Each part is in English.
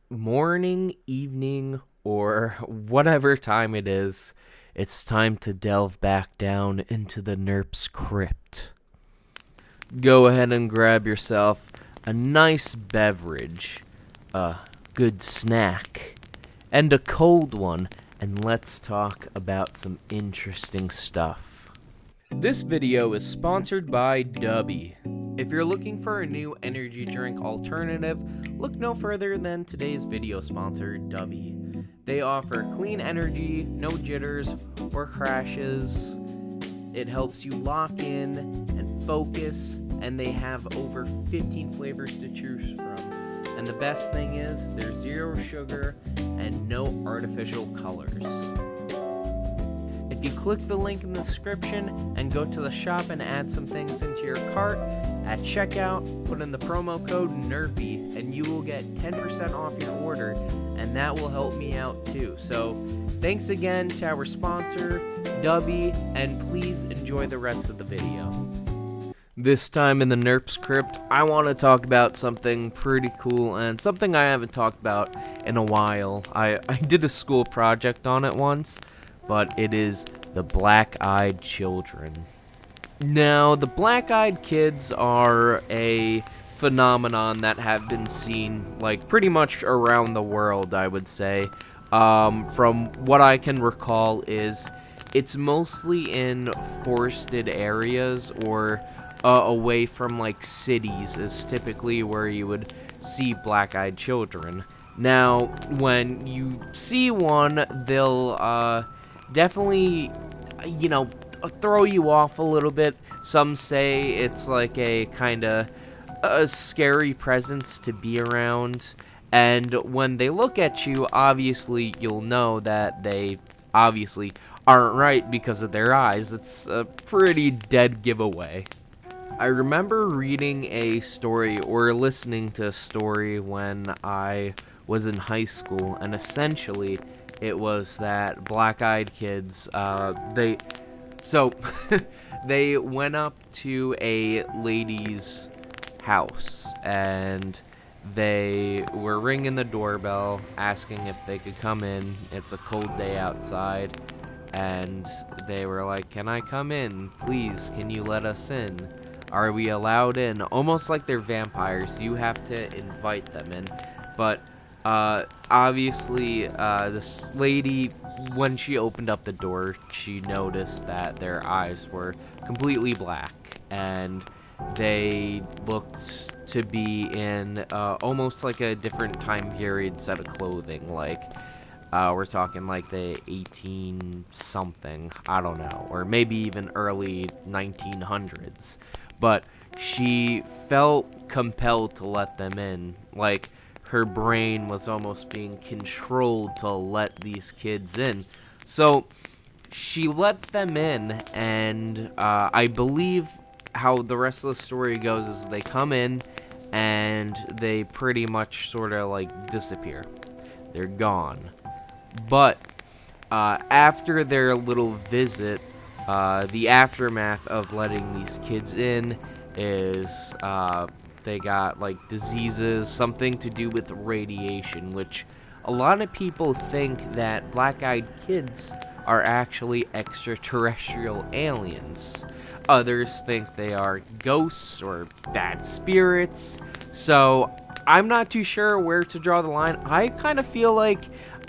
Morning, evening, or whatever time it is, it's time to delve back down into the Nerps Crypt. Go ahead and grab yourself a nice beverage, a good snack, and a cold one, and let's talk about some interesting stuff. This video is sponsored by Dubby. If you're looking for a new energy drink alternative, look no further than today's video sponsor, Dubby. They offer clean energy, no jitters or crashes. It helps you lock in and focus, and they have over 15 flavors to choose from. And the best thing is, there's zero sugar and no artificial colors. If you click the link in the description and go to the shop and add some things into your cart, at checkout, put in the promo code NERPY and you will get 10% off your order, and that will help me out too. So thanks again to our sponsor, Dubby, and please enjoy the rest of the video. This time in the Nerps Crypt, I want to talk about something pretty cool and something I haven't talked about in a while. I did a school project on it once, but it is the black-eyed children. Now, the black-eyed kids are a phenomenon that have been seen, like, pretty much around the world, I would say. From what I can recall is, it's mostly in forested areas or away from, like, cities is typically where you would see black-eyed children. Now, when you see one, they'll, definitely, throw you off a little bit. Some say it's like a kind of a scary presence to be around. And when they look at you, obviously, you'll know that they obviously aren't right because of their eyes. It's a pretty dead giveaway. I remember reading a story or listening to a story when I was in high school, and essentially it was that black-eyed kids, they went up to a lady's house, and they were ringing the doorbell, asking if they could come in. It's a cold day outside, and they were like, "Can I come in? Please, can you let us in? Are we allowed in?" Almost like they're vampires. You have to invite them in. But obviously, this lady, when she opened up the door, she noticed that their eyes were completely black, and they looked to be in almost like a different time period set of clothing. Like, we're talking like the 18 something, I don't know, or maybe even early 1900s. But she felt compelled to let them in. Like, her brain was almost being controlled to let these kids in. So she let them in, and I believe how the rest of the story goes is they come in and they pretty much sort of like disappear. They're gone. But after their little visit, the aftermath of letting these kids in is they got like diseases, something to do with radiation, which a lot of people think that black-eyed kids are actually extraterrestrial aliens. Others think they are ghosts or bad spirits. So I'm not too sure where to draw the line. I kind of feel like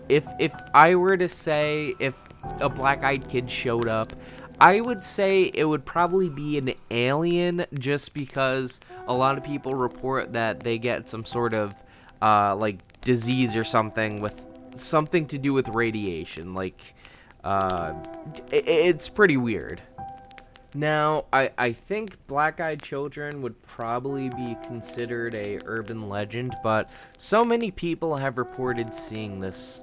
if I were to say if a black-eyed kid showed up, I would say it would probably be an alien, just because a lot of people report that they get some sort of like disease or something with something to do with radiation. Like, it's pretty weird. Now, I think black-eyed children would probably be considered a urban legend, but so many people have reported seeing this,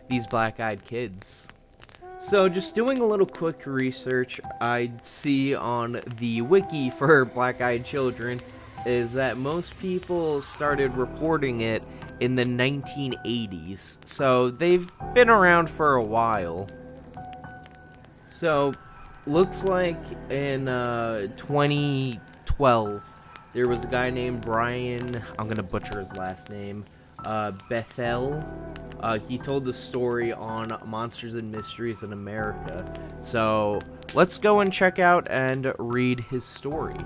these black-eyed kids. So, just doing a little quick research, I'd see on the wiki for black-eyed children is that most people started reporting it in the 1980s. So, they've been around for a while. So, looks like in 2012, there was a guy named Brian, I'm gonna butcher his last name, Bethel. He told the story on Monsters and Mysteries in America. So let's go and check out and read his story.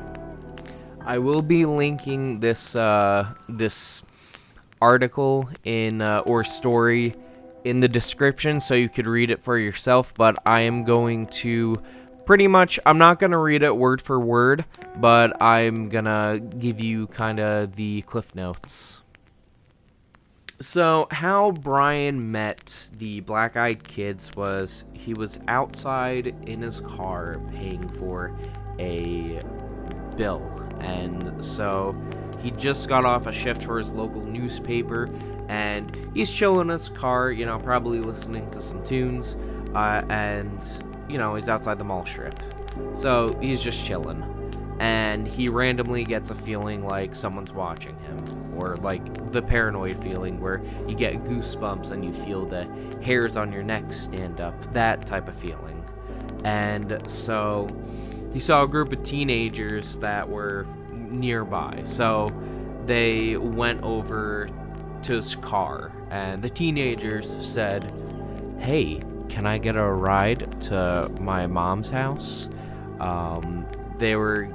I will be linking this this article in or story in the description so you could read it for yourself, but I am going to pretty much, I'm not going to read it word for word, but I'm going to give you kind of the cliff notes. So, how Brian met the Black-Eyed Kids was he was outside in his car paying for a bill. And so, he just got off a shift for his local newspaper, and he's chilling in his car, you know, probably listening to some tunes, and, you know, he's outside the mall strip. So, he's just chilling. And he randomly gets a feeling like someone's watching him, or like the paranoid feeling where you get goosebumps and you feel the hairs on your neck stand up, that type of feeling. And so he saw a group of teenagers that were nearby, so they went over to his car, and the teenagers said, "Hey, can I get a ride to my mom's house?" They were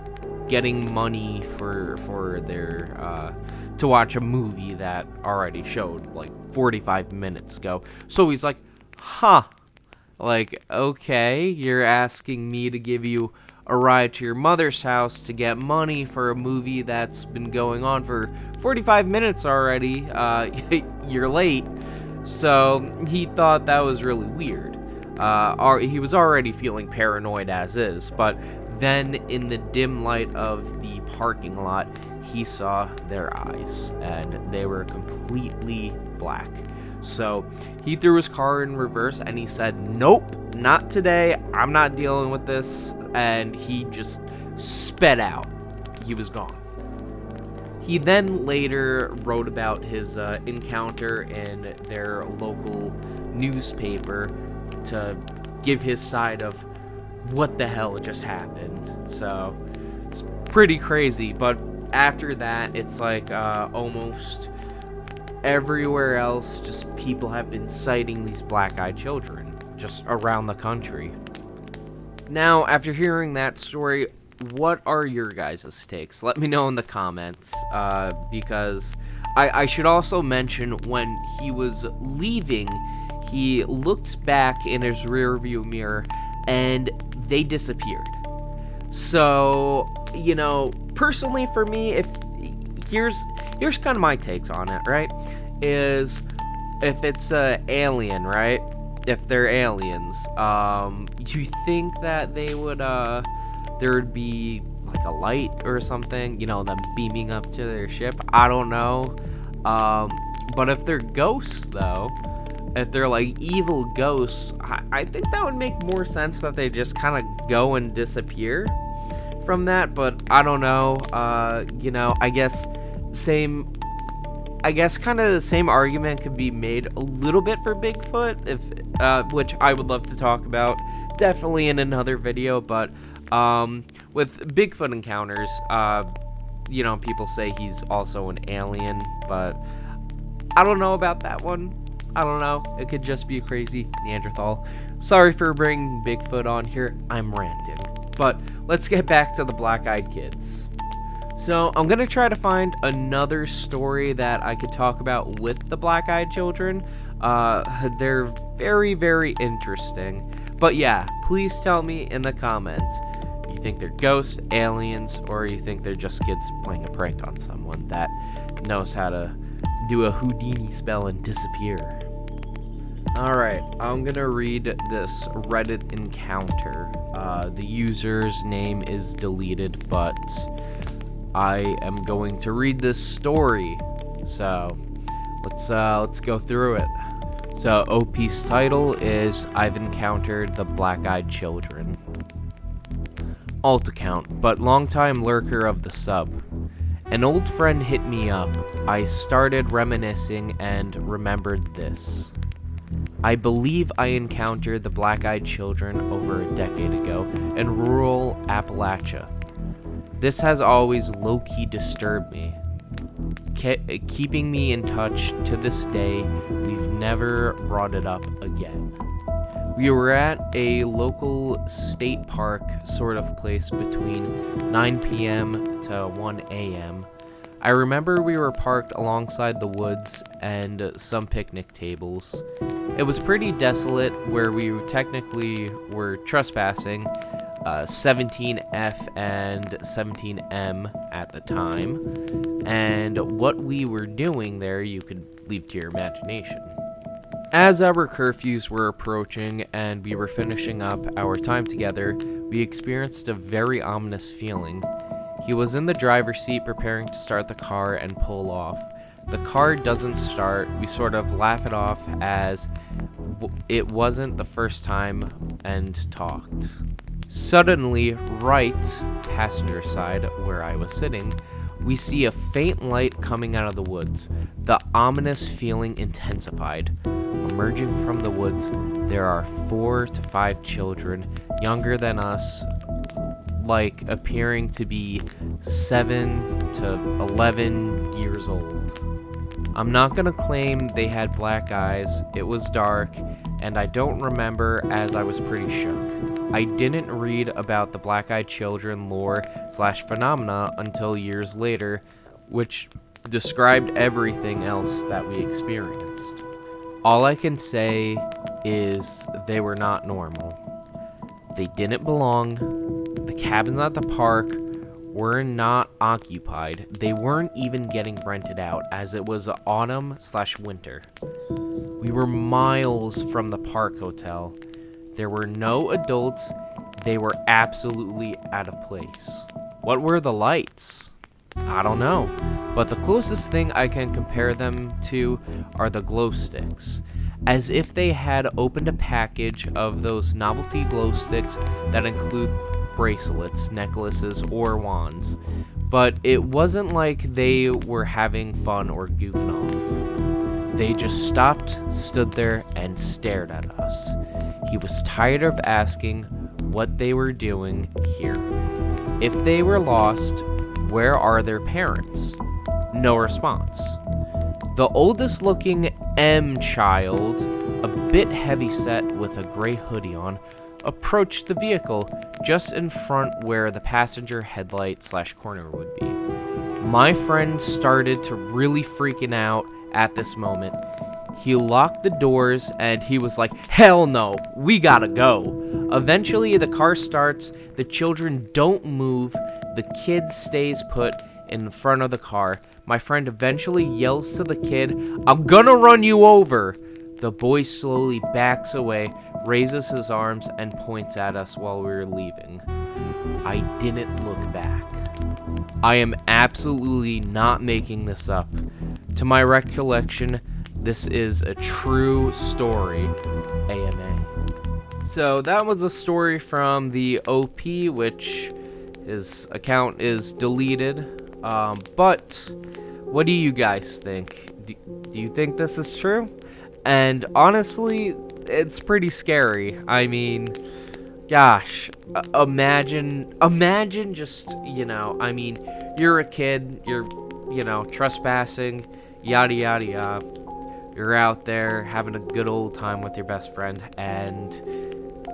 getting money for their to watch a movie that already showed like 45 minutes ago. So he's like, huh, like, okay, you're asking me to give you a ride to your mother's house to get money for a movie that's been going on for 45 minutes already. You're late. So he thought that was really weird. He was already feeling paranoid as is, but then in the dim light of the parking lot, he saw their eyes, and they were completely black. So he threw his car in reverse and he said, "Nope, not today. I'm not dealing with this." And he just sped out. He was gone. He then later wrote about his encounter in their local newspaper to give his side of what the hell just happened. So it's pretty crazy, but after that it's like almost everywhere else, just people have been citing these black-eyed children just around the country. Now, after hearing that story, what are your guys' takes? Let me know in the comments, because I should also mention, when he was leaving, he looked back in his rearview mirror and they disappeared. So, you know, personally for me, here's kind of my takes on it, right? Is if it's a alien, right? If they're aliens, you think that they would there would be like a light or something, you know, them beaming up to their ship. I don't know. But if they're ghosts, though, if they're like evil ghosts, I think that would make more sense that they just kind of go and disappear from that. But I don't know. You know, I guess kind of the same argument could be made a little bit for Bigfoot, which I would love to talk about definitely in another video. But with Bigfoot encounters, you know, people say he's also an alien, but I don't know about that one. I don't know. It could just be a crazy Neanderthal. Sorry for bringing Bigfoot on here. I'm ranting. But let's get back to the Black-Eyed Kids. So I'm going to try to find another story that I could talk about with the Black-Eyed Children. They're very, very interesting. But yeah, please tell me in the comments. You think they're ghosts, aliens, or you think they're just kids playing a prank on someone that knows how to do a Houdini spell and disappear. Alright, I'm gonna read this Reddit encounter. The user's name is deleted, but I am going to read this story. So let's go through it. So OP's title is "I've Encountered the Black-Eyed Children." Alt account, but longtime lurker of the sub. An old friend hit me up. I started reminiscing and remembered this. I believe I encountered the Black-Eyed Children over a decade ago in rural Appalachia. This has always low-key disturbed me. keeping me in touch to this day. We've never brought it up again. We were at a local state park sort of place between 9 p.m. to 1 a.m. I remember we were parked alongside the woods and some picnic tables. It was pretty desolate where we technically were trespassing 17F and 17M at the time. And what we were doing there, you could leave to your imagination. As our curfews were approaching and we were finishing up our time together, we experienced a very ominous feeling. He was in the driver's seat preparing to start the car and pull off. The car doesn't start. We sort of laugh it off as it wasn't the first time and talked. Suddenly, right passenger side where I was sitting, we see a faint light coming out of the woods. The ominous feeling intensified. Emerging from the woods, there are 4 to 5 children, younger than us, like appearing to be 7 to 11 years old. I'm not gonna claim they had black eyes, it was dark, and I don't remember as I was pretty shook. I didn't read about the black-eyed children lore/phenomena until years later, which described everything else that we experienced. All I can say is they were not normal. They didn't belong. The cabins at the park were not occupied. They weren't even getting rented out as it was autumn/winter. We were miles from the park hotel. There were no adults. They were absolutely out of place. What were the lights? I don't know, but the closest thing I can compare them to are the glow sticks, as if they had opened a package of those novelty glow sticks that include bracelets, necklaces, or wands, but it wasn't like they were having fun or goofing off. They just stopped, stood there, and stared at us. He was tired of asking what they were doing here. If they were lost, where are their parents? No response. The oldest looking M child, a bit heavyset with a gray hoodie on, approached the vehicle just in front where the passenger headlight/corner would be. My friend started to really freaking out at this moment. He locked the doors and he was like, "Hell no, we gotta go." Eventually the car starts, the children don't move, the kid stays put in front of the car. My friend eventually yells to the kid, "I'm gonna run you over." The boy slowly backs away, raises his arms, and points at us while we were leaving. I didn't look back. I am absolutely not making this up. To my recollection, this is a true story. AMA. So that was a story from the OP, which his account is deleted. But what do you guys think? Do you think this is true? And honestly, it's pretty scary. I mean, gosh, imagine just, I mean, you're a kid, you're, trespassing, yada, yada, yada. You're out there having a good old time with your best friend, and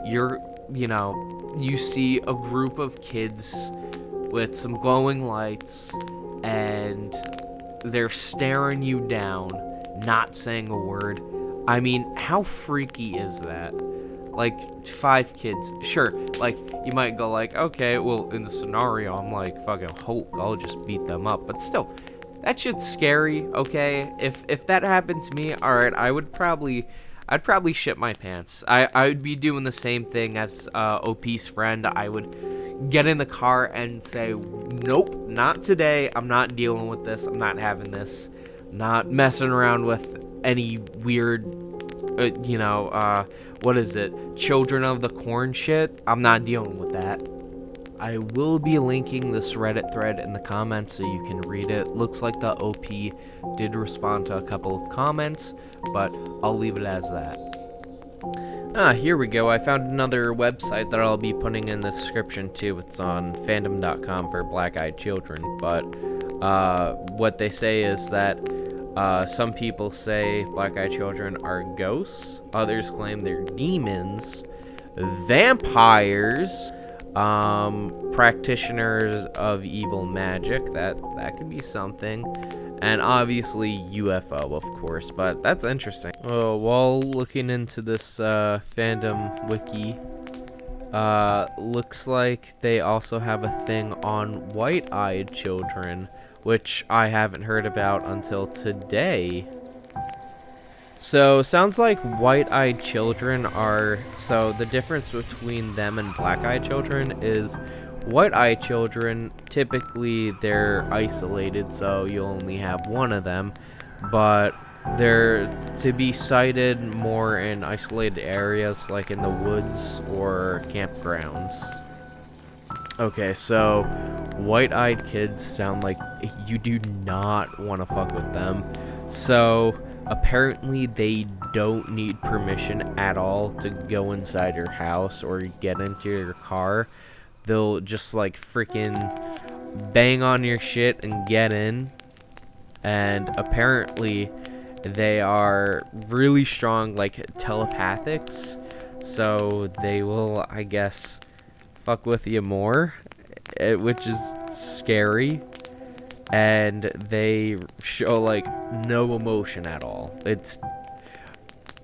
you see a group of kids with some glowing lights, and they're staring you down, not saying a word. I mean, how freaky is that? Like, 5 kids. Sure, like, you might go like, okay, well, in the scenario, I'm like fucking Hulk, I'll just beat them up. But still, that shit's scary, okay? If that happened to me, alright, I'd probably shit my pants. I would be doing the same thing as OP's friend. I would get in the car and say, nope, not today. I'm not dealing with this. I'm not having this. Not messing around with any weird, what is it? Children of the Corn shit. I'm not dealing with that. I will be linking this Reddit thread in the comments so you can read it. Looks like the OP did respond to a couple of comments, but I'll leave it as that. Here we go. I found another website that I'll be putting in the description too. It's on fandom.com for black-eyed children, but What they say is that some people say black-eyed children are ghosts. Others claim they're demons, vampires, practitioners of evil magic. That could be something. And obviously UFO, of course, but that's interesting. Oh, while looking into this fandom wiki, looks like they also have a thing on white-eyed children, which I haven't heard about until today. So, sounds like white-eyed children are... So, the difference between them and black-eyed children is white-eyed children, typically they're isolated, so you only have one of them, but they're to be sighted more in isolated areas like in the woods or campgrounds. Okay, so white-eyed kids sound like you do not want to fuck with them. So apparently they don't need permission at all to go inside your house or get into your car. They'll just like freaking bang on your shit and get in. And apparently they are really strong, like telepathics. So they will, I guess, fuck with you more, which is scary. And they show like no emotion at all. It's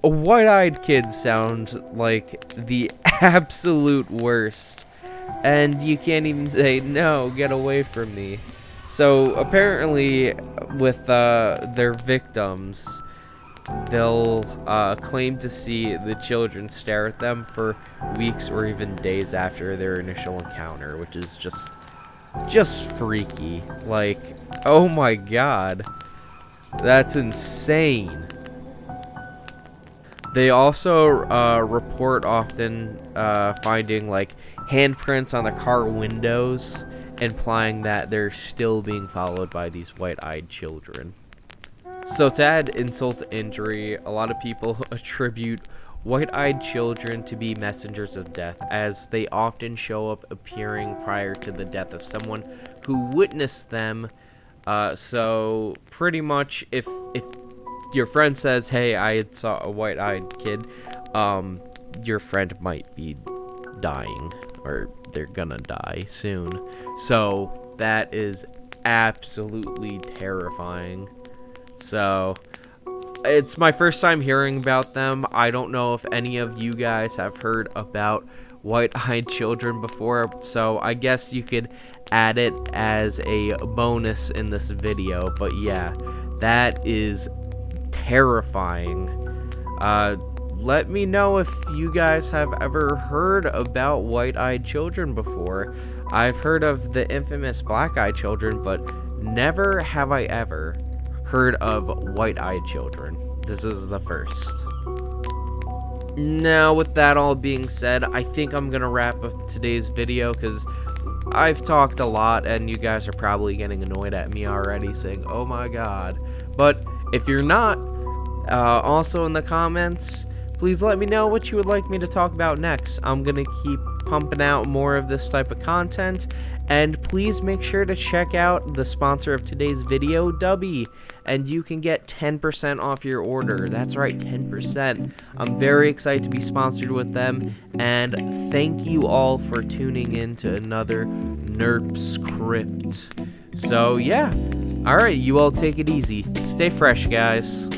white-eyed kids sound like the absolute worst. And you can't even say, no, get away from me. So apparently with their victims, they'll claim to see the children stare at them for weeks or even days after their initial encounter, which is just freaky. Like, oh my god, that's insane. They also report often finding like handprints on the car windows, implying that they're still being followed by these white-eyed children. So to add insult to injury, a lot of people attribute white-eyed children to be messengers of death, as they often show up appearing prior to the death of someone who witnessed them. So pretty much if your friend says, hey, I saw a white-eyed kid, your friend might be dying, or they're gonna die soon. So that is absolutely terrifying. So it's my first time hearing about them. I don't know if any of you guys have heard about white-eyed children before, so I guess you could add it as a bonus in this video. But yeah, that is terrifying. Let me know if you guys have ever heard about white-eyed children before. I've heard of the infamous black-eyed children, but never have I ever heard of white-eyed children. This is the first. Now, with that all being said, I think I'm gonna wrap up today's video, because I've talked a lot and you guys are probably getting annoyed at me already, saying, oh my god. But if you're not, also in the comments, please let me know what you would like me to talk about next. I'm gonna keep pumping out more of this type of content, and please make sure to check out the sponsor of today's video, Dubby, and you can get 10% off your order. That's right, 10%. I'm very excited to be sponsored with them, and thank you all for tuning in to another Nerps Crypt. So yeah, alright, you all take it easy. Stay fresh, guys.